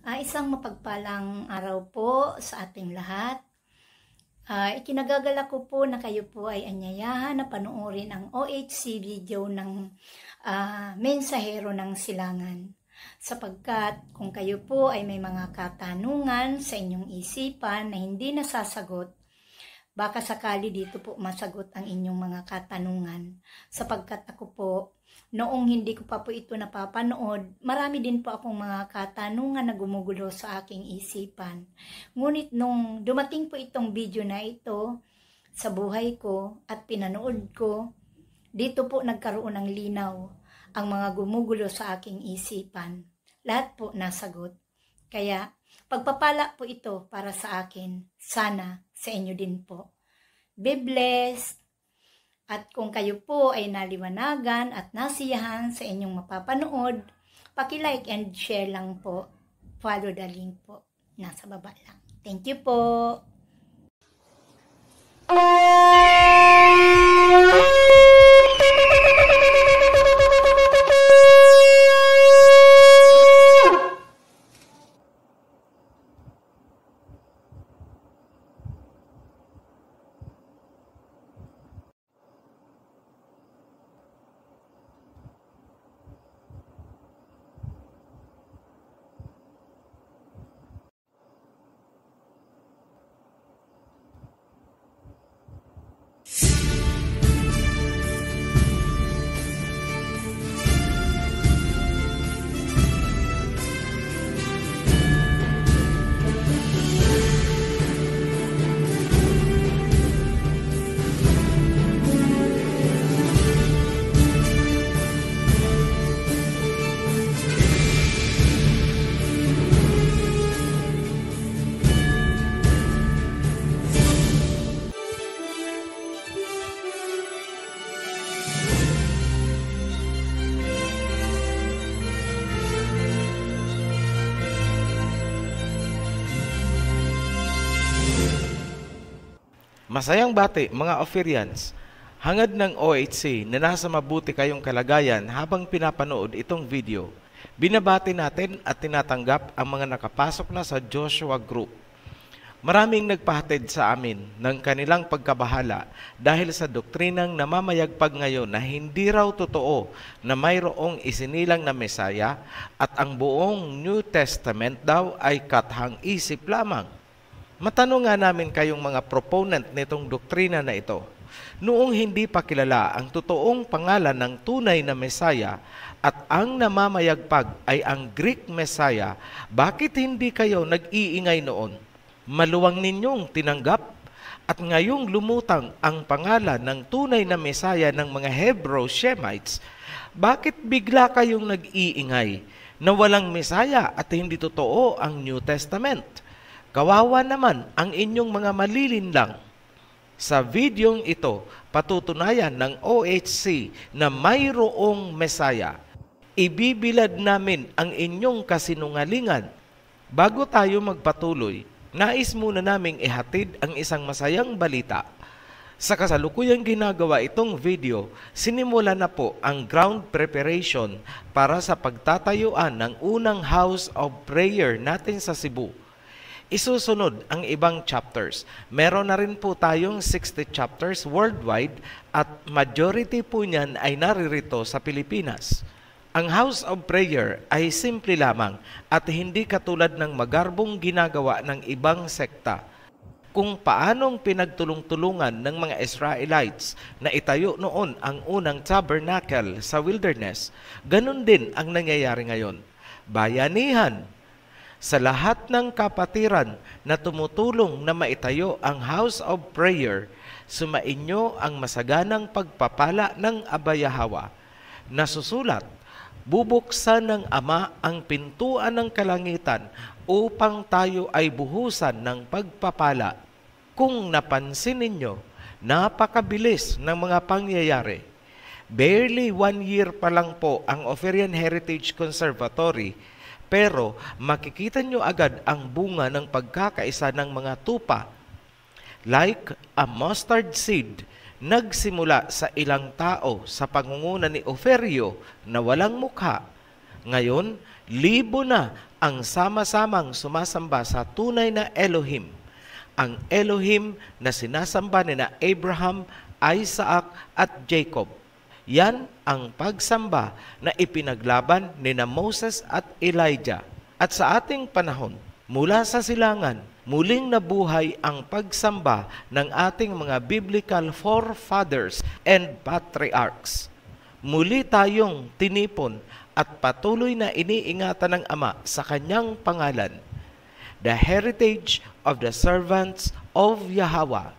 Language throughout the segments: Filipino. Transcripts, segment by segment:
Isang mapagpalang araw po sa ating lahat. Ikinagagalak ko po na kayo po ay anyayahan na panoorin ang OHC video ng Mensahero ng Silangan. Sapagkat kung kayo po ay may mga katanungan sa inyong isipan na hindi nasasagot, baka sakali dito po masagot ang inyong mga katanungan. Sapagkat ako po, noong hindi ko pa po ito napapanood, marami din po akong mga katanungan na gumugulo sa aking isipan. Ngunit nung dumating po itong video na ito sa buhay ko at pinanood ko, dito po nagkaroon ng linaw ang mga gumugulo sa aking isipan. Lahat po nasagot. Kaya pagpapala po ito para sa akin. Sana sa inyo din po. Be blessed! At kung kayo po ay naliwanagan at nasiyahan sa inyong mapapanood, paki-like and share lang po. Follow the link po. Nasa baba lang. Thank you po! Masayang bati mga Ophirians, hangad ng OHC na nasa mabuti kayong kalagayan habang pinapanood itong video. Binabati natin at tinatanggap ang mga nakapasok na sa Joshua Group. Maraming nagpahatid sa amin ng kanilang pagkabahala dahil sa doktrinang namamayagpag ngayon na hindi raw totoo na mayroong isinilang na Mesaya at ang buong New Testament daw ay kathang isip lamang. Matanong nga namin kayong mga proponent nitong doktrina na ito. Noong hindi pa kilala ang totoong pangalan ng tunay na Mesaya at ang namamayagpag ay ang Greek Messiah, bakit hindi kayo nag-iingay noon? Maluwang ninyong tinanggap at ngayong lumutang ang pangalan ng tunay na Mesaya ng mga Hebrew Shemites, bakit bigla kayong nag-iingay na walang Mesaya at hindi totoo ang New Testament? Kawawa naman ang inyong mga malilinlang. Sa videong ito, patutunayan ng OHC na mayroong Mesaya. Ibibilad namin ang inyong kasinungalingan. Bago tayo magpatuloy, nais muna naming ihatid ang isang masayang balita. Sa kasalukuyang ginagawa itong video, sinimula na po ang ground preparation para sa pagtatayuan ng unang house of prayer natin sa Cebu. Isusunod ang ibang chapters. Meron na rin po tayong 60 chapters worldwide at majority po niyan ay naririto sa Pilipinas. Ang House of Prayer ay simple lamang at hindi katulad ng magarbong ginagawa ng ibang sekta. Kung paanong pinagtulong-tulungan ng mga Israelites na itayo noon ang unang tabernacle sa wilderness, ganun din ang nangyayari ngayon. Bayanihan. Sa lahat ng kapatiran na tumutulong na maitayo ang House of Prayer, sumainyo ang masaganang pagpapala ng Abayahawa. Nasusulat, bubuksan ng Ama ang pintuan ng kalangitan upang tayo ay buhusan ng pagpapala. Kung napansin ninyo, napakabilis ng mga pangyayari. Barely 1 year pa lang po ang Ophirian Heritage Conservatory, pero makikita nyo agad ang bunga ng pagkakaisa ng mga tupa. Like a mustard seed, nagsimula sa ilang tao sa pangunguna ni Oferio na walang mukha. Ngayon, Libo na ang sama-samang sumasamba sa tunay na Elohim. Ang Elohim na sinasamba ni na Abraham, Isaac at Jacob. Yan ang pagsamba na ipinaglaban ni na Moses at Elijah. At sa ating panahon, mula sa silangan, muling nabuhay ang pagsamba ng ating mga biblical forefathers and patriarchs. Muli tayong tinipon at patuloy na iniingatan ng Ama sa kanyang pangalan, the heritage of the servants of Yahweh.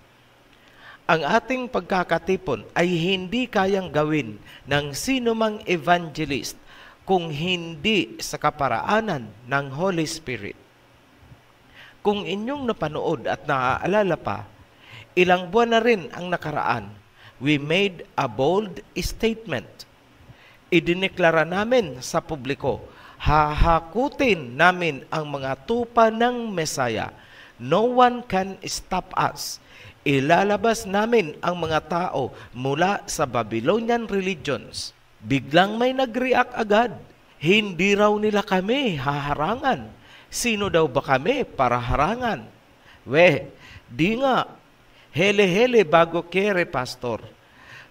Ang ating pagkakatipon ay hindi kayang gawin ng sinumang evangelist kung hindi sa kaparaanan ng Holy Spirit. Kung inyong napanood at naaalala pa, ilang buwan na rin ang nakaraan, we made a bold statement. Idineklara namin sa publiko, hahakutin namin ang mga tupa ng Mesaya. No one can stop us. Ilalabas namin ang mga tao mula sa Babylonian religions. Biglang may nag-react agad. Hindi raw nila kami haharangan. Sino daw ba kami para harangan? Di nga. Hele-hele bago kere, pastor.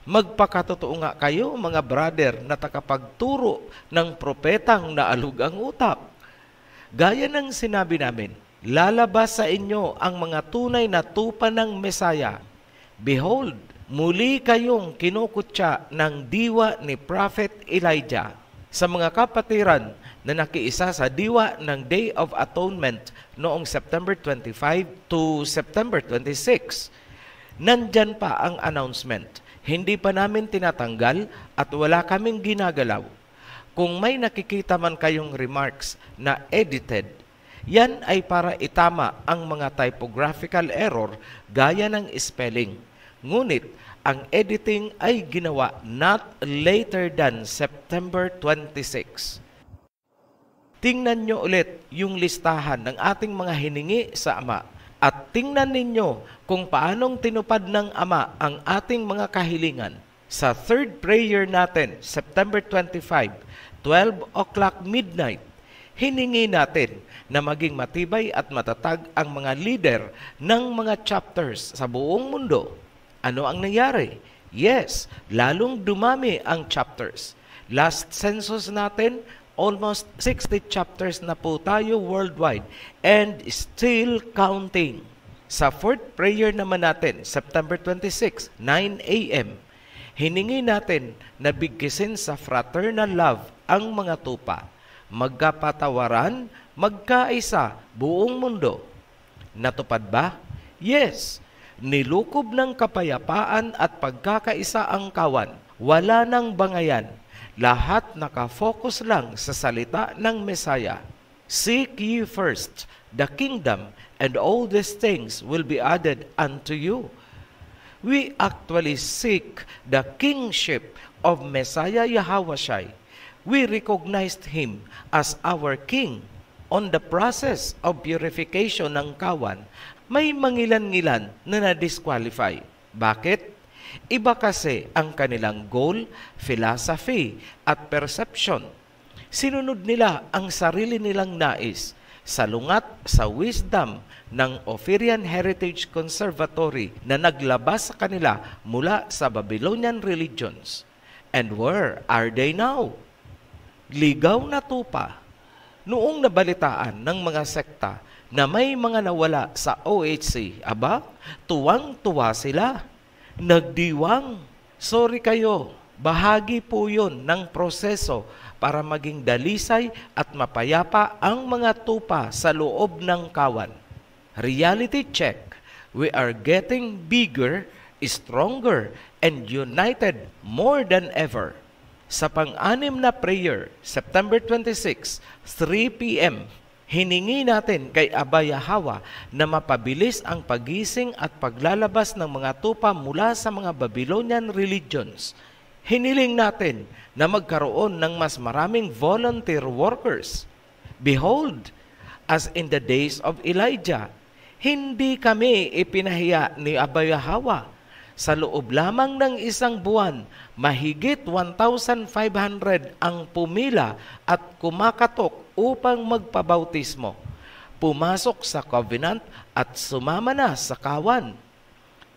Magpakatotoo nga kayo, mga brother, na takapagturo ng propetang naalug ang utak. Gaya ng sinabi namin, lalabas sa inyo ang mga tunay na tupa ng Mesaya. Behold, muli kayong kinukutya ng diwa ni Prophet Elijah. Sa mga kapatiran na nakiisa sa diwa ng Day of Atonement noong September 25 to September 26, nandyan pa ang announcement. Hindi pa namin tinatanggal at wala kaming ginagalaw. Kung may nakikita man kayong remarks na edited, yan ay para itama ang mga typographical error gaya ng spelling. Ngunit, ang editing ay ginawa not later than September 26. Tingnan nyo ulit yung listahan ng ating mga hiningi sa Ama at tingnan ninyo kung paanong tinupad ng Ama ang ating mga kahilingan. Sa third prayer natin, September 25, 12 o'clock midnight, hiningi natin na maging matibay at matatag ang mga leader ng mga chapters sa buong mundo. Ano ang nangyari? Yes, lalong dumami ang chapters. Last census natin, almost 60 chapters na po tayo worldwide and still counting. Sa fourth prayer naman natin, September 26, 9 a.m., hiningi natin na bigkisin sa fraternal love ang mga tupa, magkapatawaran, magkaisa, buong mundo. Natupad ba? Yes. Nilukob ng kapayapaan at pagkakaisa ang kawan. Wala nang bangayan. Lahat nakafocus lang sa salita ng Mesaya. Seek ye first the kingdom, and all these things will be added unto you. We actually seek the kingship of Messiah Yahawashi. We recognized Him as our King. On the process of purification ng kawan, may mangilan-ngilan na na-disqualify. Bakit? Iba kasi ang kanilang goal, philosophy, at perception. Sinunod nila ang sarili nilang nais, salungat sa wisdom ng Ophirian Heritage Conservatory na naglabas sa kanila mula sa Babylonian religions. And where are they now? Ligaw na tupa. Noong nabalitaan ng mga sekta na may mga nawala sa OHC, tuwang-tuwa sila. Nagdiwang. Sorry kayo, bahagi po yun ng proseso para maging dalisay at mapayapa ang mga tupa sa loob ng kawan. Reality check. We are getting bigger, stronger, and united more than ever. Sa pang-anim na prayer, September 26, 3 p.m., hiningi natin kay Aba Yahweh na mapabilis ang pagising at paglalabas ng mga tupa mula sa mga Babylonian religions. Hiniling natin na magkaroon ng mas maraming volunteer workers. Behold, as in the days of Elijah, hindi kami ipinahiya ni Aba Yahweh. Sa loob lamang ng isang buwan, mahigit 1,500 ang pumila at kumakatok upang magpabautismo, pumasok sa covenant at sumama na sa kawan.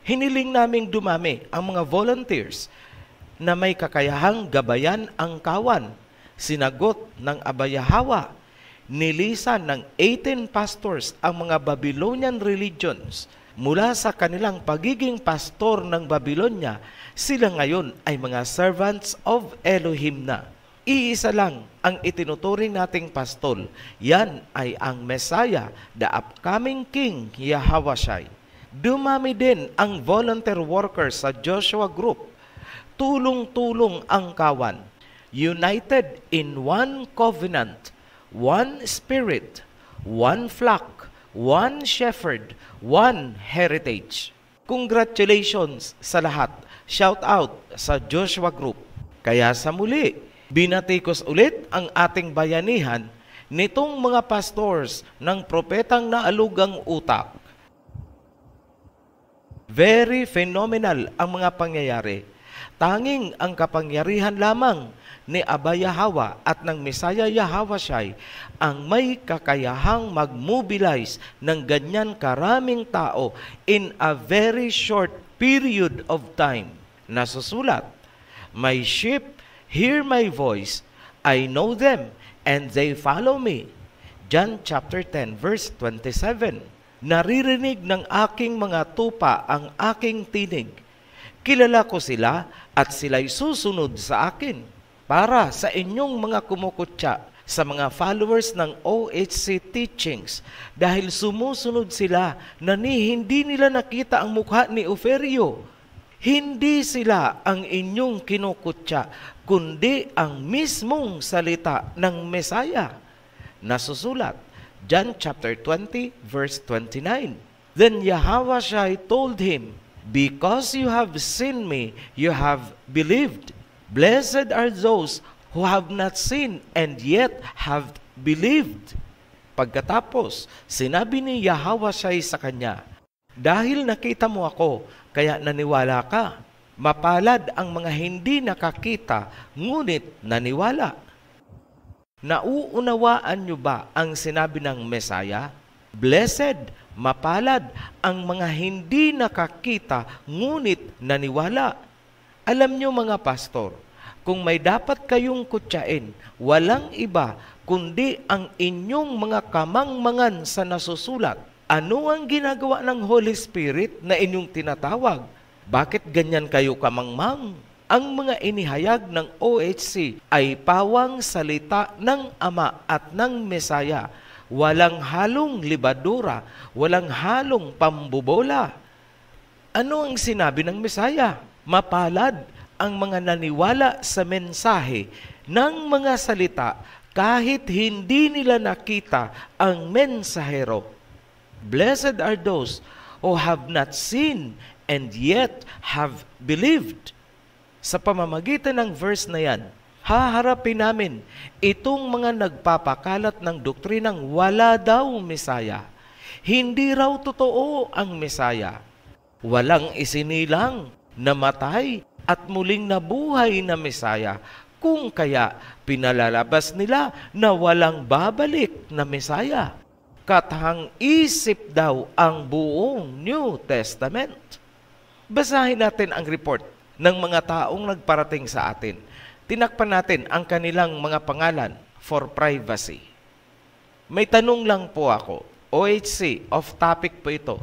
Hiniling naming dumami ang mga volunteers na may kakayahang gabayan ang kawan. Sinagot ng Abayahawa, nilisan ng 18 pastors ang mga Babylonian religions. Mula sa kanilang pagiging pastor ng Babylonia, sila ngayon ay mga servants of Elohim na. Iisa lang ang itinuturing nating pastol. Yan ay ang Messiah, the upcoming King Yahawashai. Dumami din ang volunteer workers sa Joshua Group. Tulong-tulong ang kawan. United in one covenant, one spirit, one flock, one shepherd, one heritage. Congratulations sa lahat. Shout out sa Joshua Group. Kaya sa muli, binatikos ulit ang ating bayanihan nitong mga pastors ng propetang naalugang utak. Very phenomenal ang mga pangyayari. Tanging ang kapangyarihan lamang ni Abayahawa at ng Messiah Yahawashai ang may kakayahang mag-mobilize ng ganyan karaming tao in a very short period of time. Nasusulat, "My sheep hear my voice, I know them, and they follow me." John chapter 10 verse 27. Naririnig ng aking mga tupa ang aking tinig. Kilala ko sila at sila'y susunod sa akin. Para sa inyong mga kumukutya, sa mga followers ng OHC teachings, dahil sumusunod sila na hindi nila nakita ang mukha ni Oferio. Hindi sila ang inyong kinukutya, kundi ang mismong salita ng Messiah. Nasusulat, John chapter 20, verse 29. Then Yahawashai told him, "Because you have seen me, you have believed. Blessed are those who have not seen and yet have believed." Pagkatapos, sinabi ni Yahawashai sa kanya, "Dahil nakita mo ako, kaya naniwala ka. Mapalad ang mga hindi nakakita, ngunit naniwala." Nauunawaan niyo ba ang sinabi ng Messiah? Blessed, mapalad ang mga hindi nakakita, ngunit naniwala. Alam niyo mga pastor, kung may dapat kayong kutyain, walang iba kundi ang inyong mga kamangmangan sa nasusulat. Ano ang ginagawa ng Holy Spirit na inyong tinatawag? Bakit ganyan kayo kamangmang? Ang mga inihayag ng OHC ay pawang salita ng Ama at ng Messiah. Walang halong libadura, walang halong pambubola. Ano ang sinabi ng Messiah? Mapalad ang mga naniwala sa mensahe ng mga salita kahit hindi nila nakita ang mensahero. Blessed are those who have not seen and yet have believed. Sa pamamagitan ng verse na yan, haharapin namin itong mga nagpapakalat ng doktrinang wala daw Messiah. Hindi raw totoo ang Messiah. Walang isinilang, namatay at muling nabuhay na Messiah, kung kaya pinalalabas nila na walang babalik na Messiah. Katahang isip daw ang buong New Testament. Basahin natin ang report ng mga taong nagparating sa atin. Tinakpan natin ang kanilang mga pangalan for privacy. May tanong lang po ako. OHC, off topic po ito.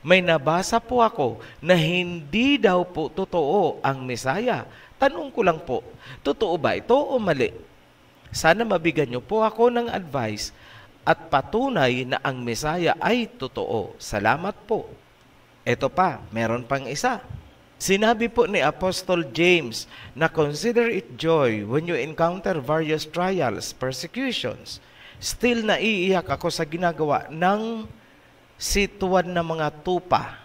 May nabasa po ako na hindi daw po totoo ang Messiah. Tanong ko lang po, totoo ba ito o mali? Sana mabigyan niyo po ako ng advice at patunay na ang Messiah ay totoo. Salamat po. Ito pa, meron pang isa. Sinabi po ni Apostle James na consider it joy when you encounter various trials, persecutions. Still naiiyak ako sa ginagawa ng situan na mga tupa.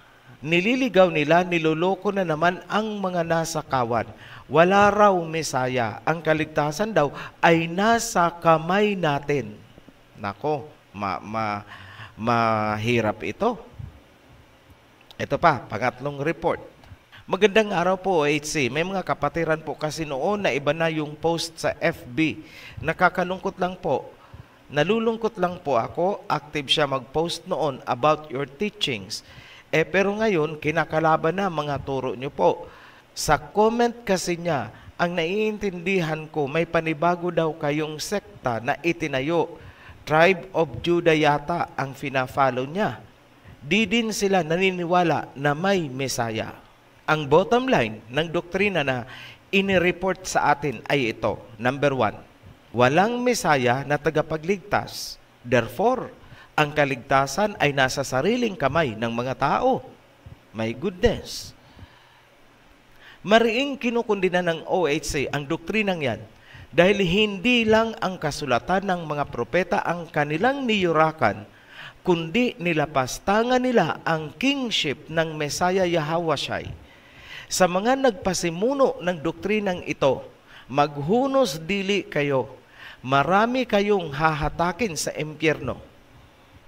Nililigaw nila, niloloko na naman ang mga nasa kawan. Wala raw Messiah. Ang kaligtasan daw ay nasa kamay natin. Nako, mahirap ito. Ito pa, pangatlong report. Magandang araw po, OHC. May mga kapatiran po kasi noon na iba na yung post sa FB. Nakakalungkot lang po. Nalulungkot lang po ako. Active siya mag-post noon about your teachings. Pero ngayon, kinakalaban na mga turo niyo po. Sa comment kasi niya, ang naiintindihan ko, may panibago daw kayong sekta na itinayo. Tribe of Judah yata ang fina-follow niya. Di din sila naniniwala na may Mesaya. Ang bottom line ng doktrina na inireport sa atin ay ito. Number 1, walang Mesaya na tagapagligtas. Therefore, ang kaligtasan ay nasa sariling kamay ng mga tao. My goodness. Mariing kinukundina ng OHC ang doktrinang yan dahil hindi lang ang kasulatan ng mga propeta ang kanilang niyurakan, kundi nilapastangan nila ang kingship ng Mesaya Yahawashai. Sa mga nagpasimuno ng doktrinang ito, maghunos dili kayo. Marami kayong hahatakin sa impyerno.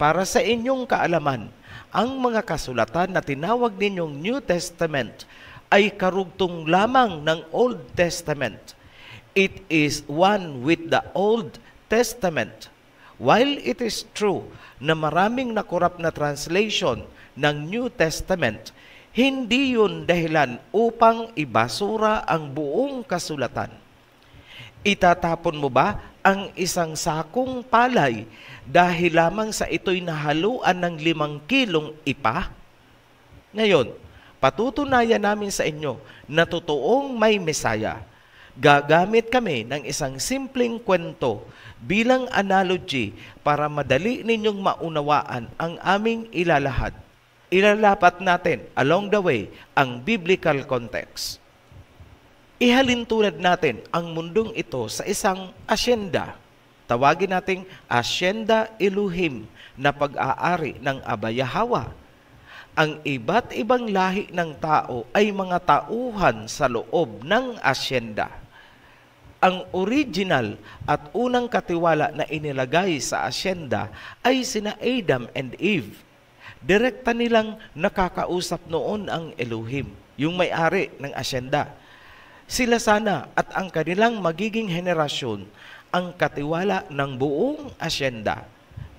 Para sa inyong kaalaman, ang mga kasulatan na tinawag ninyong New Testament ay karugtong lamang ng Old Testament. It is one with the Old Testament. While it is true na maraming nakorap na translation ng New Testament, hindi yun dahilan upang ibasura ang buong kasulatan. Itatapon mo ba ang isang sakong palay dahil lamang sa ito'y nahaluan ng 5 kilong ipa? Ngayon, patutunayan namin sa inyo na totoong may Mesaya. Gagamit kami ng isang simpleng kwento bilang analogy para madali ninyong maunawaan ang aming ilalahad. Ilalapat natin along the way ang biblical context. Ihalintulad natin ang mundong ito sa isang asyenda. Tawagin nating Asyenda Elohim na pag-aari ng Aba Yahweh. Ang iba't ibang lahi ng tao ay mga tauhan sa loob ng asyenda. Ang original at unang katiwala na inilagay sa asyenda ay sina Adam and Eve. Direkta nilang nakakausap noon ang Elohim, yung may-ari ng asyenda. Sila sana at ang kanilang magiging henerasyon ang katiwala ng buong asyenda.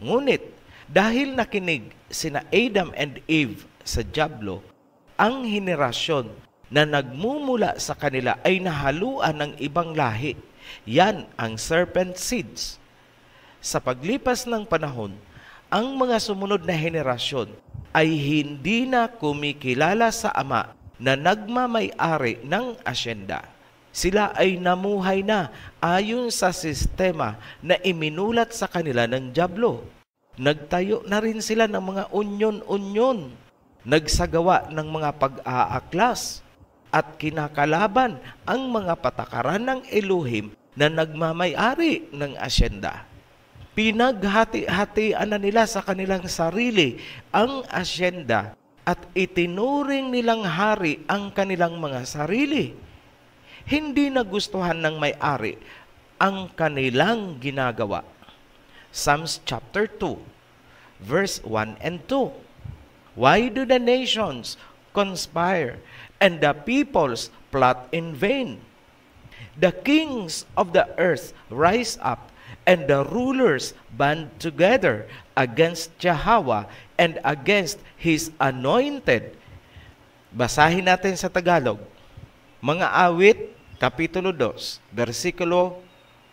Ngunit dahil nakinig sina Adam and Eve sa dyablo, ang henerasyon na nagmumula sa kanila ay nahaluan ng ibang lahi. Yan ang serpent seeds. Sa paglipas ng panahon, ang mga sumunod na henerasyon ay hindi na kumikilala sa Ama na nagmamay-ari ng asyenda. Sila ay namuhay na ayon sa sistema na iminulat sa kanila ng dyablo. Nagtayo na rin sila ng mga unyon-unyon. Nagsagawa ng mga pag-aaklas at kinakalaban ang mga patakaran ng Elohim na nagmamay-ari ng asyenda. Pinaghati-hatian na nila sa kanilang sarili ang asyenda at itinuring nilang hari ang kanilang mga sarili. Hindi nagustuhan ng may-ari ang kanilang ginagawa. Psalms chapter 2, verse 1 and 2. Why do the nations conspire and the peoples plot in vain? The kings of the earth rise up, and the rulers band together against Yahweh and against His anointed. Basahin natin sa Tagalog. Mga Awit, Kapitulo 2, versikulo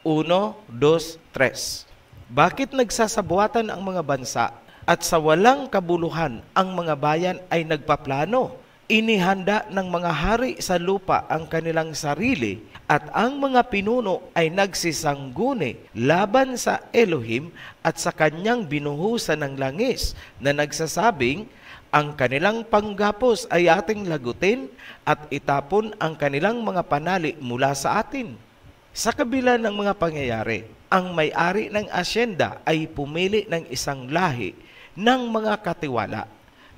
1, 2, 3. Bakit nagsasabuatan ang mga bansa at sa walang kabuluhan ang mga bayan ay nagpaplano? Inihanda ng mga hari sa lupa ang kanilang sarili at ang mga pinuno ay nagsisangguni laban sa Elohim at sa kanyang binuhusan ng langis na nagsasabing, ang kanilang panggapos ay ating lagutin at itapon ang kanilang mga panali mula sa atin. Sa kabila ng mga pangyayari, ang may-ari ng asyenda ay pumili ng isang lahi ng mga katiwala,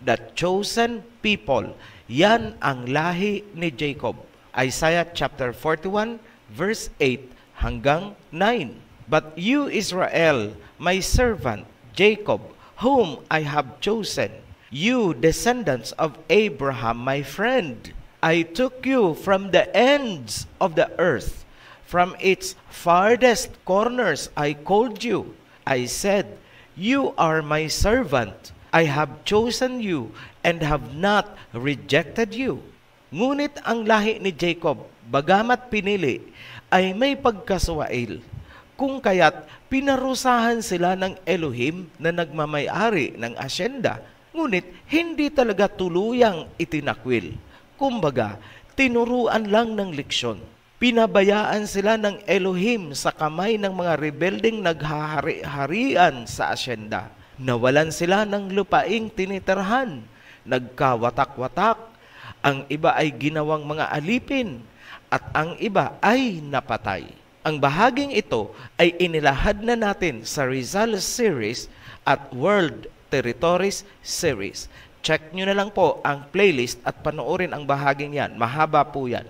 the chosen people. Yan ang lahi ni Jacob. Isaiah chapter 41 verse 8 hanggang 9. But you, Israel, my servant, Jacob, whom I have chosen, you descendants of Abraham, my friend. I took you from the ends of the earth. From its farthest corners I called you. I said, you are my servant. I have chosen you and have not rejected you. Ngunit ang lahi ni Jacob, bagamat pinili, ay may pagkasuwail. Kung kaya't pinarusahan sila ng Elohim na nagmamay-ari ng asyenda, ngunit hindi talaga tuluyang itinakwil. Kumbaga, tinuruan lang ng leksyon. Pinabayaan sila ng Elohim sa kamay ng mga rebelding naghahari-harian sa asyenda. Nawalan sila ng lupaing tinitirhan, nagkawatak-watak, ang iba ay ginawang mga alipin, at ang iba ay napatay. Ang bahaging ito ay inilahad na natin sa Rizal Series at World Territories Series. Check nyo na lang po ang playlist at panoorin ang bahaging yan. Mahaba po yan.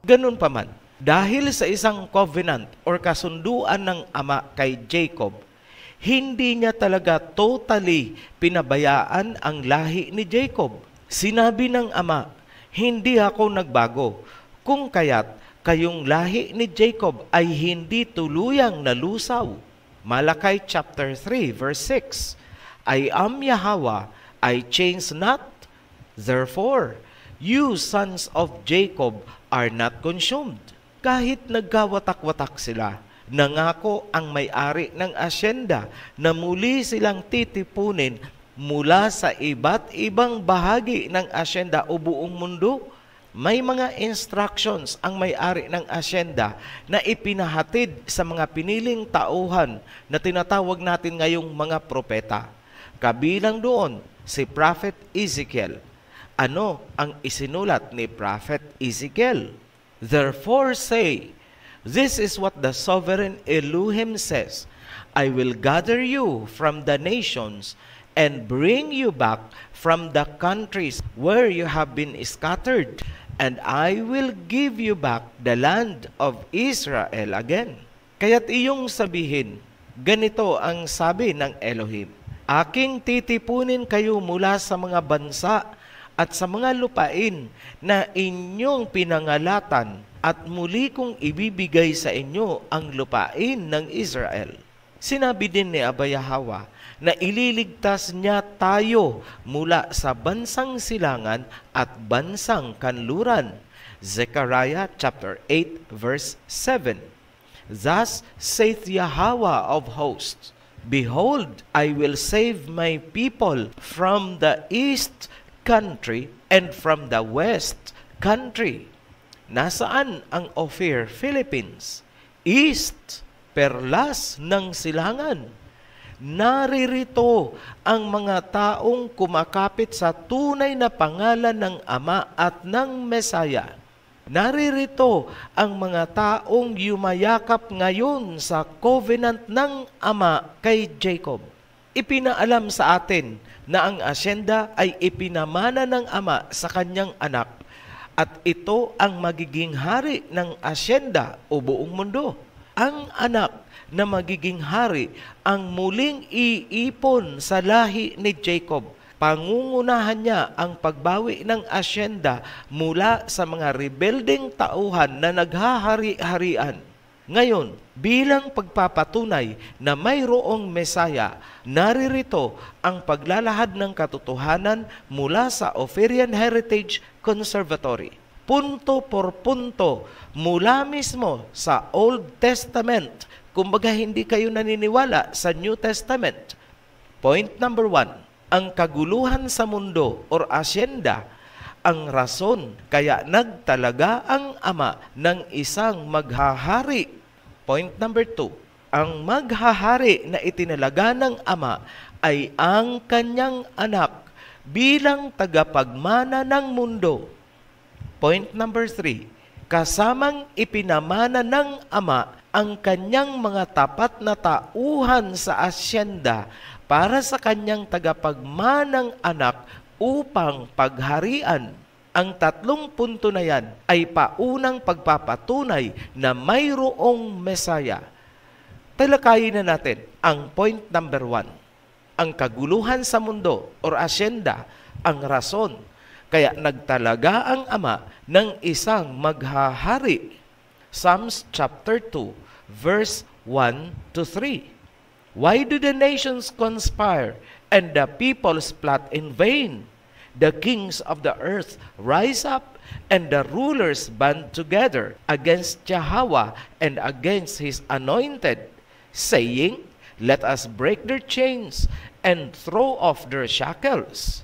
Ganun pa man, dahil sa isang covenant or kasunduan ng Ama kay Jacob, hindi niya talaga totally pinabayaan ang lahi ni Jacob. Sinabi ng Ama, hindi ako nagbago, kung kaya't kayong lahi ni Jacob ay hindi tuluyang nalusaw. Malakay chapter 3 verse 6, I am Yahweh, I change not. Therefore, you sons of Jacob are not consumed. Kahit nagkawatak-watak sila, nangako ang may-ari ng asyenda na muli silang titipunin mula sa iba't ibang bahagi ng asyenda o buong mundo. May mga instructions ang may-ari ng asyenda na ipinahatid sa mga piniling tauhan na tinatawag natin ngayong mga propeta. Kabilang doon si Prophet Ezekiel. Ano ang isinulat ni Prophet Ezekiel? Therefore say, this is what the sovereign Elohim says, I will gather you from the nations and bring you back from the countries where you have been scattered, and I will give you back the land of Israel again. Kaya't iyong sabihin, ganito ang sabi ng Elohim, aking titipunin kayo mula sa mga bansa at sa mga lupain na inyong pinangalatan at muli kong ibibigay sa inyo ang lupain ng Israel. Sinabi din ni Abba Yahweh na ililigtas niya tayo mula sa bansang silangan at bansang kanluran. Zechariah chapter 8 verse 7. Thus saith Yahweh of hosts, behold, I will save my people from the east country and from the west country. Nasaan ang Ophir, Philippines? East, perlas ng silangan. Naririto ang mga taong kumakapit sa tunay na pangalan ng Ama at ng Mesaya. Naririto ang mga taong yumayakap ngayon sa covenant ng Ama kay Jacob. Ipinaalam sa atin na ang asyenda ay ipinamana ng Ama sa kanyang anak at ito ang magiging hari ng asyenda o buong mundo. Ang anak na magiging hari ang muling iipon sa lahi ni Jacob. Pangungunahan niya ang pagbawi ng asyenda mula sa mga rebelding tauhan na naghahari-harian. Ngayon, bilang pagpapatunay na mayroong Mesaya, naririto ang paglalahad ng katotohanan mula sa Ophirian Heritage Conservatory. Punto por punto, mula mismo sa Old Testament, kumbaga hindi kayo naniniwala sa New Testament. Point number 1, ang kaguluhan sa mundo or asyenda, ang rason kaya nagtalaga ang Ama ng isang maghahari. Point number 2, ang maghahari na itinalaga ng Ama ay ang kanyang anak bilang tagapagmana ng mundo. Point number 3, kasamang ipinamana ng Ama ang kanyang mga tapat na tauhan sa asyenda para sa kanyang tagapagmanang anak upang pagharian. Ang tatlong punto na yan ay paunang pagpapatunay na mayroong Mesaya. Talakayin na natin ang point number 1. Ang kaguluhan sa mundo or asyenda, ang rason Kaya nagtalaga ang Ama ng isang maghahari. Psalms chapter 2, verse 1 to 3. Why do the nations conspire and the peoples plot in vain? The kings of the earth rise up, and the rulers band together against Yahweh and against his anointed, saying, let us break their chains and throw off their shackles.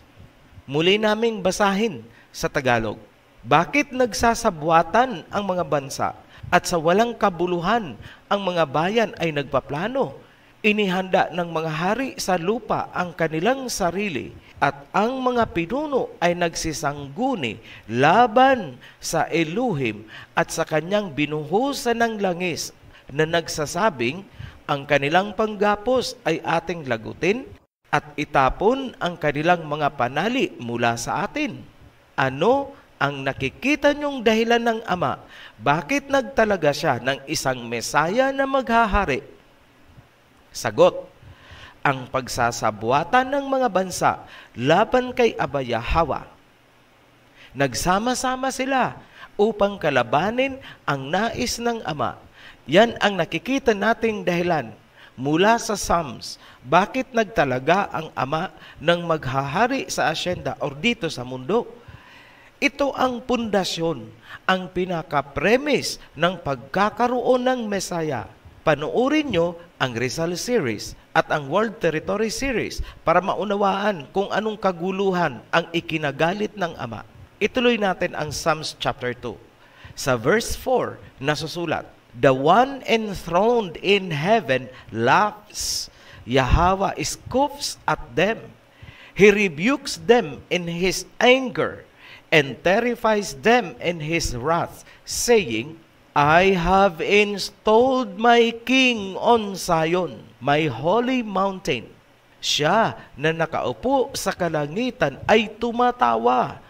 Muli naming basahin sa Tagalog. Bakit nagsasabuatan ang mga bansa at sa walang kabuluhan ang mga bayan ay nagpaplano? Inihanda ng mga hari sa lupa ang kanilang sarili at ang mga pinuno ay nagsisangguni laban sa Elohim at sa kanyang binuhusan ng langis na nagsasabing, ang kanilang panggapos ay ating lagutin at itapon ang kanilang mga panali mula sa atin. Ano ang nakikita niyong dahilan ng Ama? Bakit nagtalaga siya ng isang Mesaya na maghahari? Sagot, ang pagsasabuatan ng mga bansa laban kay Aba Yahweh. Nagsama-sama sila upang kalabanin ang nais ng Ama. Yan ang nakikita nating dahilan mula sa Psalms. Bakit nagtalaga ang Ama ng maghahari sa asyenda o dito sa mundo? Ito ang pundasyon, ang pinaka-premise ng pagkakaroon ng Mesaya. Panoorin nyo ang Rizal Series at ang World Territory Series para maunawaan kung anong kaguluhan ang ikinagalit ng Ama. Ituloy natin ang Psalms chapter 2. Sa verse 4, nasusulat, the one enthroned in heaven laughs. Yahweh scoffs at them. He rebukes them in his anger and terrifies them in his wrath, saying, I have installed my king on Zion, my holy mountain. Siya na nakaupo sa kalangitan ay tumatawa,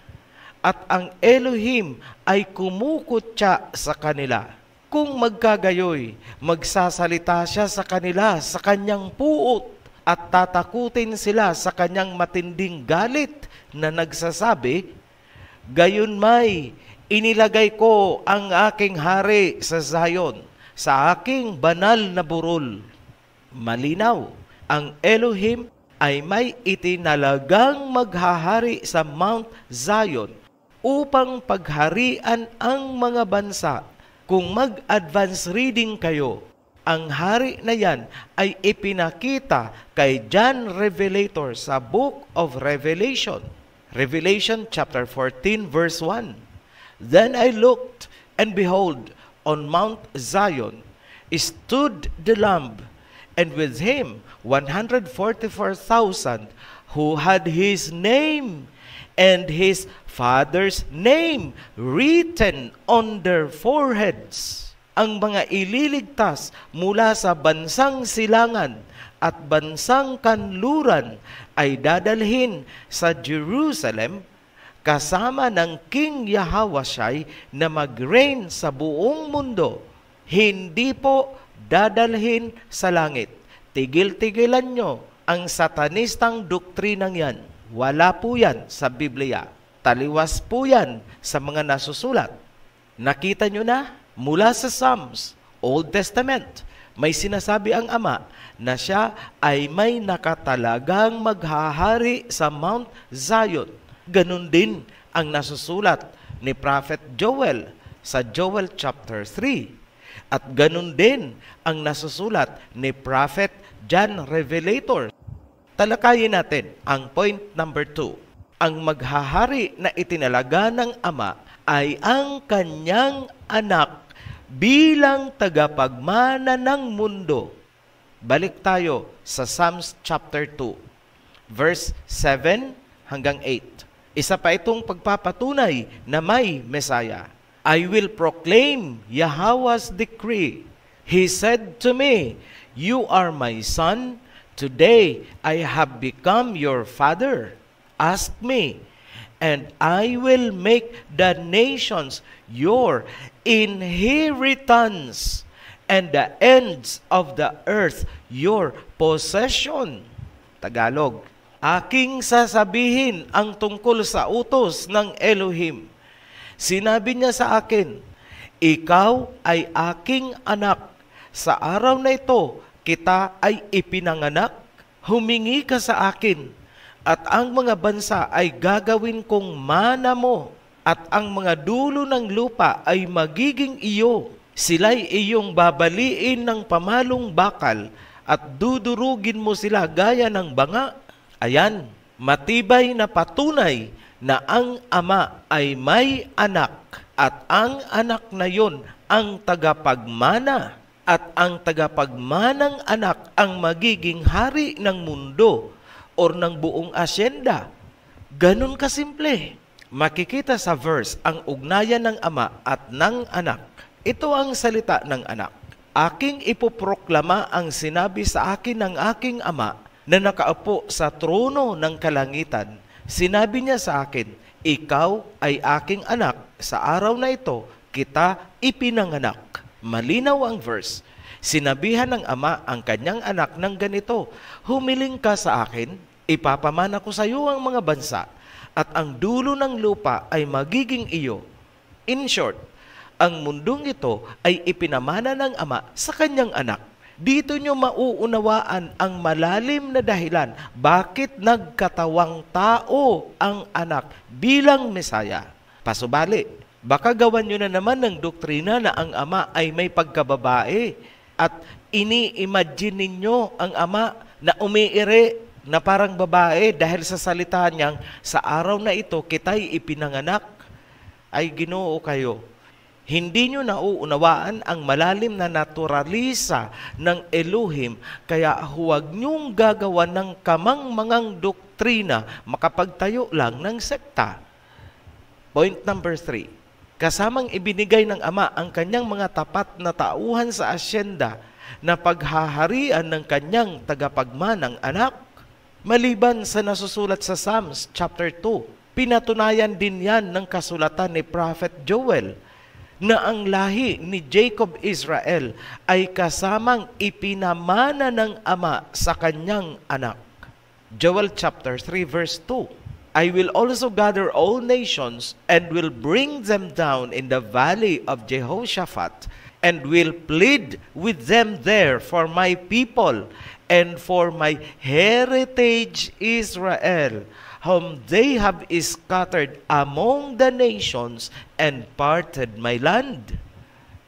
at ang Elohim ay kumukutya sa kanila. Kung magkagayoy, magsasalita siya sa kanila sa kanyang puot, at tatakutin sila sa kanyang matinding galit na nagsasabi, gayon may, inilagay ko ang aking hari sa Zion, sa aking banal na burol. Malinaw, ang Elohim ay may itinalagang maghahari sa Mount Zion upang pagharian ang mga bansa. Kung mag-advance reading kayo, ang hari na yan ay ipinakita kay John Revelator sa Book of Revelation. Revelation chapter 14 verse 1. Then I looked, and behold, on Mount Zion stood the Lamb, and with him 144,000 who had his name and his Father's name written on their foreheads. Ang mga ililigtas mula sa bansang silangan at bansang kanluran ay dadalhin sa Jerusalem kasama ng King Yahweh na mag-reign sa buong mundo. Hindi po dadalhin sa langit. Tigil-tigilan nyo ang satanistang doktrinang yan. Wala po yan sa Biblia. Taliwas po yan sa mga nasusulat. Nakita nyo na, mula sa Psalms, Old Testament, may sinasabi ang Ama na siya ay may nakatalagang maghahari sa Mount Zion. Ganun din ang nasusulat ni Prophet Joel sa Joel chapter 3. At ganun din ang nasusulat ni Prophet John Revelator. Talakayin natin ang point number 2. Ang maghahari na itinalaga ng Ama ay ang kanyang anak bilang tagapagmana ng mundo. Balik tayo sa Psalms chapter 2, verse 7 hanggang 8. Isa pa itong pagpapatunay na may Mesaya. I will proclaim Yahweh's decree. He said to me, you are my son. Today I have become your father. Ask me, and I will make the nations your inheritance, and the ends of the earth your possession. Tagalog, aking sasabihin ang tungkol sa utos ng Elohim. Sinabi niya sa akin, ikaw ay aking anak. Sa araw na ito, kita ay ipinanganak. Humingi ka sa akin, at ang mga bansa ay gagawin kong mana mo, at ang mga dulo ng lupa ay magiging iyo. Sila'y iyong babaliin ng pamalong bakal, at dudurugin mo sila gaya ng banga. Ayan, matibay na patunay na ang ama ay may anak, at ang anak na yon ang tagapagmana, at ang tagapagmanang anak ang magiging hari ng mundo or ng buong asyenda. Ganun kasimple. Makikita sa verse ang ugnayan ng ama at ng anak. Ito ang salita ng anak. Aking ipoproklama ang sinabi sa akin ng aking ama na nakaupo sa trono ng kalangitan. Sinabi niya sa akin, ikaw ay aking anak. Sa araw na ito, kita ipinanganak. Malinaw ang verse. Sinabihan ng ama ang kanyang anak ng ganito, humiling ka sa akin, ipapamana ko sa iyo ang mga bansa, at ang dulo ng lupa ay magiging iyo. In short, ang mundong ito ay ipinamana ng ama sa kanyang anak. Dito nyo mauunawaan ang malalim na dahilan bakit nagkatawang tao ang anak bilang Mesaya. Pasubali, baka gawan nyo na naman ng doktrina na ang ama ay may pagkababae at ini-imagine ninyo ang ama na umiire na parang babae dahil sa salita niyang sa araw na ito kita'y ipinanganak. Ay Ginoo kayo. Hindi nyo nauunawaan ang malalim na naturalisa ng Elohim, kaya huwag nyong gagawa ng kamangmangang doktrina makapagtayo lang ng sekta. Point number 3. Kasamang ibinigay ng ama ang kanyang mga tapat na tauhan sa asyenda na paghaharian ng kanyang tagapagmanang anak. Maliban sa nasusulat sa Psalms chapter 2, pinatunayan din yan ng kasulatan ni Prophet Joel na ang lahi ni Jacob Israel ay kasamang ipinamana ng ama sa kanyang anak. Joel chapter 3 verse 2, I will also gather all nations and will bring them down in the valley of Jehoshaphat and will plead with them there for my people and for my heritage Israel, whom they have scattered among the nations and parted my land.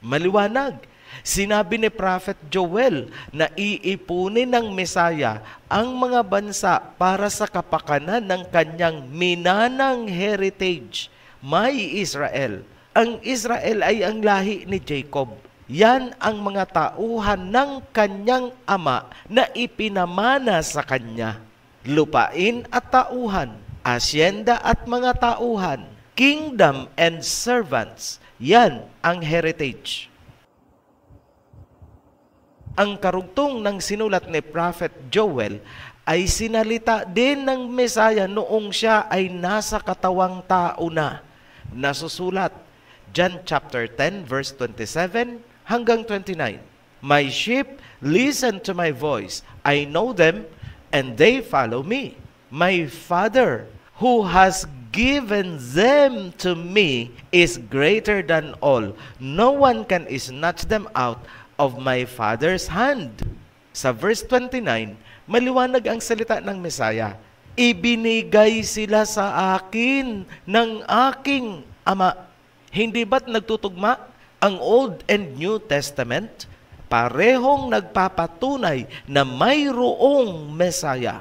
Maliwanag. Sinabi ni Prophet Joel na iipunin ng Mesaya ang mga bansa para sa kapakanan ng kanyang minanang heritage, may Israel. Ang Israel ay ang lahi ni Jacob. Yan ang mga tauhan ng kanyang ama na ipinamana sa kanya. Lupain at tauhan, asyenda at mga tauhan, kingdom and servants, yan ang heritage. Ang karugtong ng sinulat ni Prophet Joel ay sinalita din ng Mesaya noong siya ay nasa katawang tao na. Nasusulat, John chapter 10 verse 27 hanggang 29. My sheep listen to my voice. I know them and they follow me. My Father, who has given them to me, is greater than all. No one can snatch them out of my Father's hand. Sa verse 29, maliwanag ang salita ng Mesaya. Ibinigay sila sa akin ng aking ama. Hindi ba't nagtutugma ang Old and New Testament? Parehong nagpapatunay na mayroong Mesaya.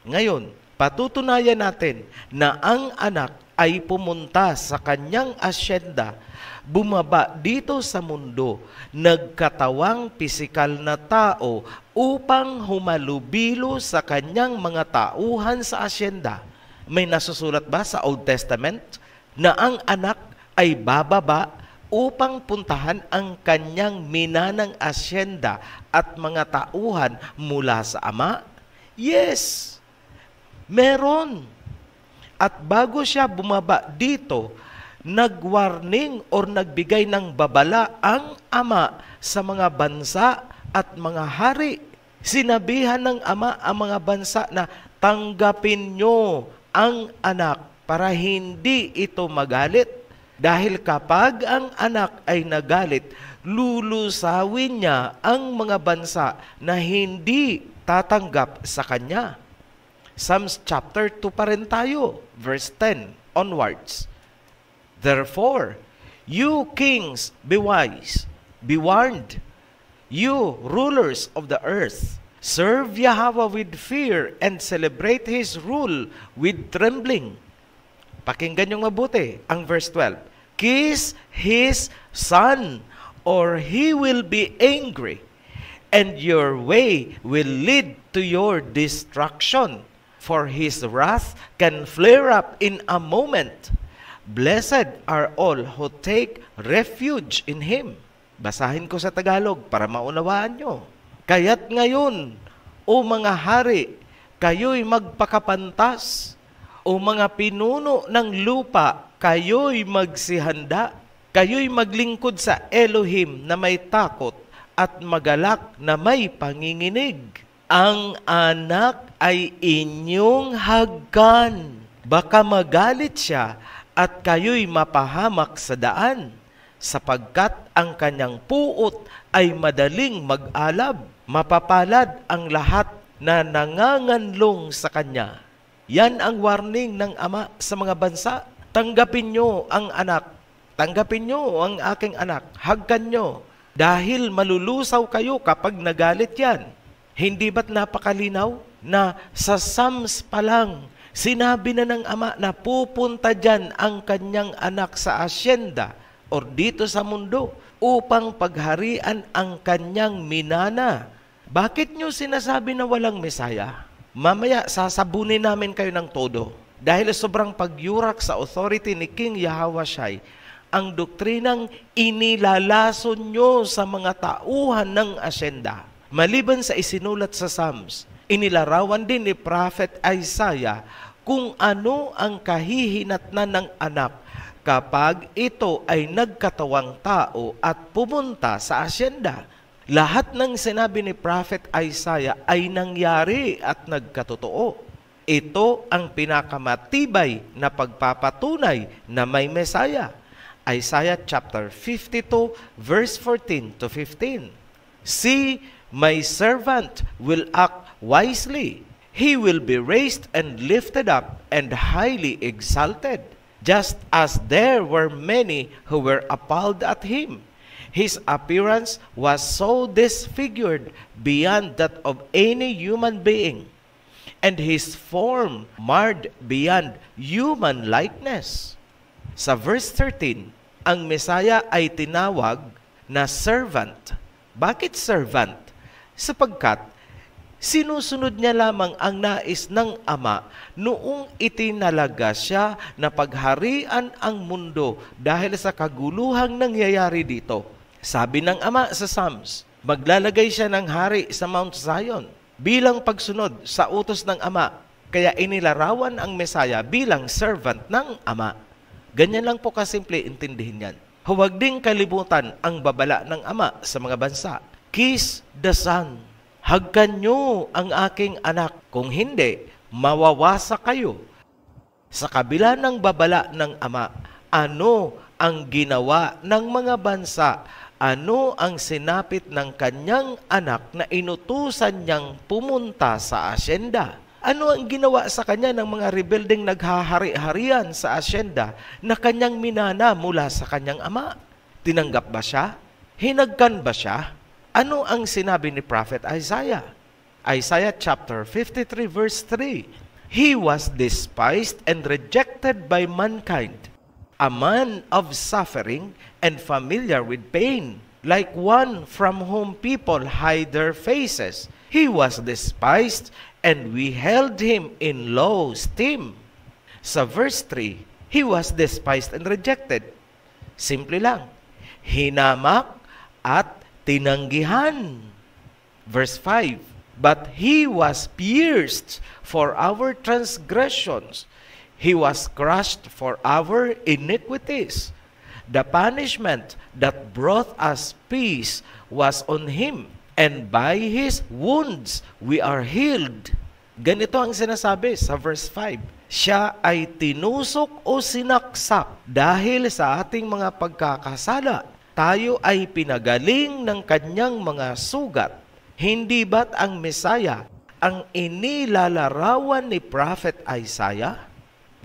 Ngayon, patutunayan natin na ang anak ay pumunta sa kanyang asyenda, bumaba dito sa mundo, nagkatawang pisikal na tao upang humalubilo sa kanyang mga tauhan sa asyenda. May nasusulat ba sa Old Testament na ang anak ay bababa upang puntahan ang kanyang minanang asyenda at mga tauhan mula sa ama? Yes, meron. At bago siya bumaba dito, nag-warning or nagbigay ng babala ang ama sa mga bansa at mga hari. Sinabihan ng ama ang mga bansa na tanggapin nyo ang anak para hindi ito magalit. Dahil kapag ang anak ay nagalit, lulusawin niya ang mga bansa na hindi tatanggap sa kanya. Psalms chapter 2 pa rin tayo, verse 10 onwards. Therefore, you kings, be wise, be warned. You rulers of the earth, serve Yahweh with fear and celebrate His rule with trembling. Pakinggan niyong mabuti ang verse 12. Kiss His Son, or He will be angry, and your way will lead to your destruction, for His wrath can flare up in a moment. Blessed are all who take refuge in Him. Basahin ko sa Tagalog para maunawaan nyo. Kaya't ngayon, o mga hari, kayo'y magpakapantas. O mga pinuno ng lupa, kayo'y magsihanda. Kayo'y maglingkod sa Elohim na may takot at magalak na may panginginig. Ang anak ay inyong hagkan. Baka magalit siya at kayo'y mapahamak sa daan, sapagkat ang kanyang puot ay madaling mag-alab. Mapapalad ang lahat na nanganganlong sa kanya. Yan ang warning ng Ama sa mga bansa. Tanggapin nyo ang anak. Tanggapin nyo ang aking anak. Hagkan nyo. Dahil malulusaw kayo kapag nagalit yan. Hindi ba't napakalinaw na sa Psalms pa lang, sinabi na ng Ama na pupunta dyan ang kanyang anak sa asyenda o dito sa mundo upang pagharian ang kanyang minana. Bakit nyo sinasabi na walang Mesaya? Mamaya, sasabunin namin kayo ng todo. Dahil sobrang pagyurak sa authority ni King Yahawashi, ang doktrinang inilalason nyo sa mga tauhan ng asyenda. Maliban sa isinulat sa Psalms, inilarawan din ni Prophet Isaiah kung ano ang kahihinatnan ng anak kapag ito ay nagkatawang tao at pumunta sa asyenda. Lahat ng sinabi ni Prophet Isaiah ay nangyari at nagkatotoo. Ito ang pinakamatibay na pagpapatunay na may Mesaya. Isaiah chapter 52 verse 14 to 15. See, my servant will act wisely. He will be raised and lifted up and highly exalted, just as there were many who were appalled at him. His appearance was so disfigured beyond that of any human being, and his form marred beyond human likeness. Sa verse 13, ang Mesaya ay tinawag na servant. Bakit servant? Sapagkat sinusunod niya lamang ang nais ng Ama noong itinalaga siya na pagharian ang mundo dahil sa kaguluhang nangyayari dito. Sabi ng Ama sa Psalms, maglalagay siya ng hari sa Mount Zion bilang pagsunod sa utos ng Ama. Kaya inilarawan ang Mesaya bilang servant ng Ama. Ganyan lang po kasimple intindihin yan. Huwag ding kalimutan ang babala ng Ama sa mga bansa. Kiss the Son. Hagkan nyo ang aking anak. Kung hindi, mawawasa kayo. Sa kabila ng babala ng Ama, ano ang ginawa ng mga bansa? Ano ang sinapit ng kanyang anak na inutusan niyang pumunta sa asyenda? Ano ang ginawa sa kanya ng mga rebeldeng naghahari-harian sa asyenda na kanyang minana mula sa kanyang ama? Tinanggap ba siya? Hinagkan ba siya? Ano ang sinabi ni Prophet Isaiah? Isaiah chapter 53 verse 3. He was despised and rejected by mankind, a man of suffering and familiar with pain, like one from whom people hide their faces. He was despised, and we held him in low esteem. Sa verse 3, he was despised and rejected. Simple lang. Hinamak at tinanggihan. Verse 5, but he was pierced for our transgressions. He was crushed for our iniquities. The punishment that brought us peace was on him, and by his wounds we are healed. Ganito ang sinasabi sa verse 5. Siya ay tinusok o sinaksak dahil sa ating mga pagkakasala. Tayo ay pinagaling ng kanyang mga sugat. Hindi ba't ang Mesaya ang inilalarawan ni Prophet Isaiah?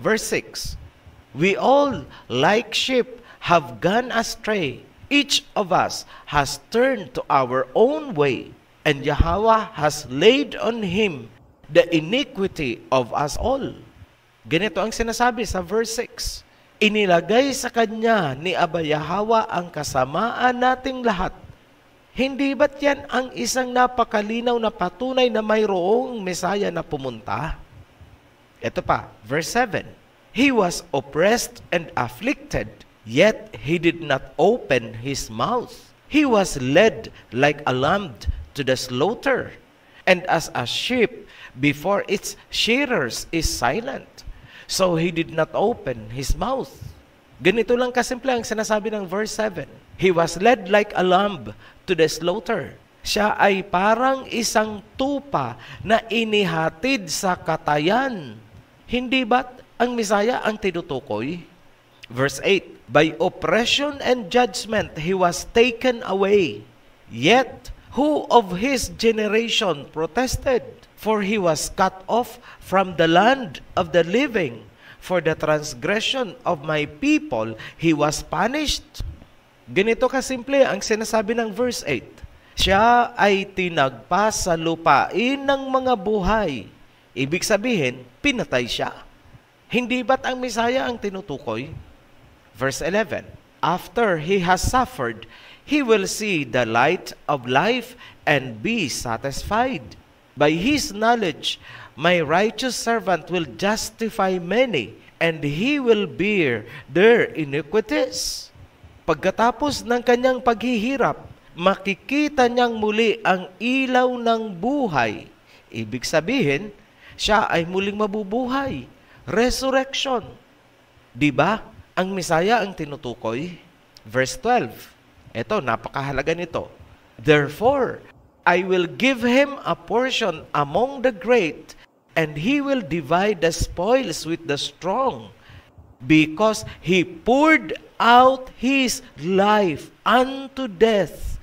Verse 6. We all, like sheep, have gone astray. Each of us has turned to our own way, and Yahweh has laid on him the iniquity of us all. Ganito ang sinasabi sa verse 6. Inilagay sa kanya ni Aba Yahweh ang kasamaan nating lahat. Hindi ba't yan ang isang napakalinaw na patunay na mayroong Mesaya na pumunta? Ito pa, verse 7. He was oppressed and afflicted, yet he did not open his mouth. He was led like a lamb to the slaughter, and as a sheep before its shearers is silent, so he did not open his mouth. Ganito lang kasimple ang sinasabi ng verse 7. He was led like a lamb to the slaughter. Siya ay parang isang tupa na inihatid sa katayan. Hindi ba't ang Mesaya ang tinutukoy? Verse 8, by oppression and judgment he was taken away. Yet, who of his generation protested? For he was cut off from the land of the living. For the transgression of my people, he was punished. Ganito kasimple ang sinasabi ng verse 8. Siya ay tinagpa sa lupain ng mga buhay. Ibig sabihin, pinatay siya. Hindi ba't ang Mesaya ang tinutukoy? Verse 11, after he has suffered, he will see the light of life and be satisfied. By his knowledge, my righteous servant will justify many, and he will bear their iniquities. Pagkatapos ng kanyang paghihirap, makikita niyang muli ang ilaw ng buhay. Ibig sabihin, siya ay muling mabubuhay. Resurrection. Diba? Ang Mesaya ang tinutukoy. Verse 12. Ito, napakahalaga nito. Therefore, I will give him a portion among the great, and he will divide the spoils with the strong, because he poured out his life unto death,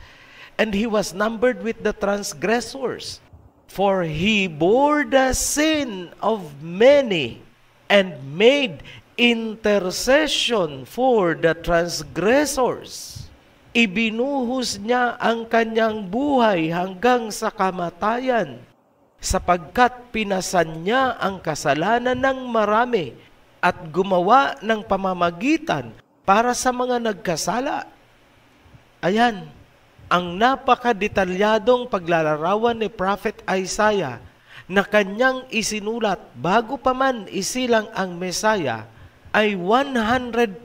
and he was numbered with the transgressors. For he bore the sin of many, and made intercession for the transgressors. Ibinuhos niya ang kanyang buhay hanggang sa kamatayan, sapagkat pinasan niya ang kasalanan ng marami at gumawa ng pamamagitan para sa mga nagkasala. Ayan, ang napakadetalyadong paglalarawan ni Prophet Isaiah na kanyang isinulat bago pa man isilang ang Mesaya, ay 100%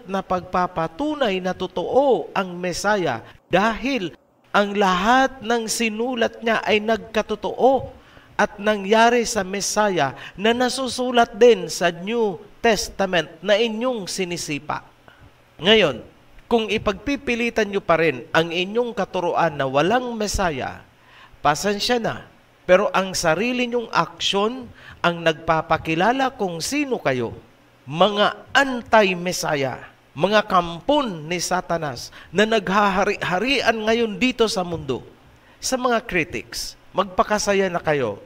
na pagpapatunay na totoo ang Mesaya dahil ang lahat ng sinulat niya ay nagkatotoo at nangyari sa Mesaya na nasusulat din sa New Testament na inyong sinisipa. Ngayon, kung ipagpipilitan nyo pa rin ang inyong katuruan na walang Mesaya, pasensya na, pero ang sarili nyong aksyon ang nagpapakilala kung sino kayo. Mga anti-Mesaya, mga kampon ni Satanas na naghahari-harian ngayon dito sa mundo. Sa mga critics, magpakasaya na kayo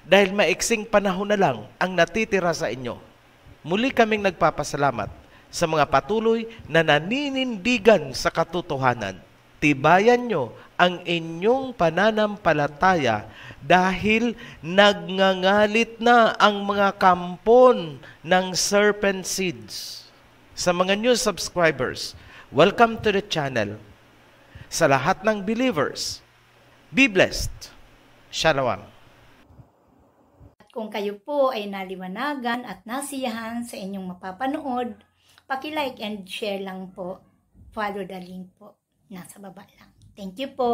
dahil maiksing panahon na lang ang natitira sa inyo. Muli kaming nagpapasalamat sa mga patuloy na naninindigan sa katotohanan. Tibayan nyo ang inyong pananampalataya dahil nagngangalit na ang mga kampon ng serpent seeds. Sa mga new subscribers, welcome to the channel. Sa lahat ng believers, be blessed. Shalom. At kung kayo po ay naliwanagan at nasiyahan sa inyong mapapanood, paki-like and share lang po. Follow the link po. Nasa baba lang. Thank you po.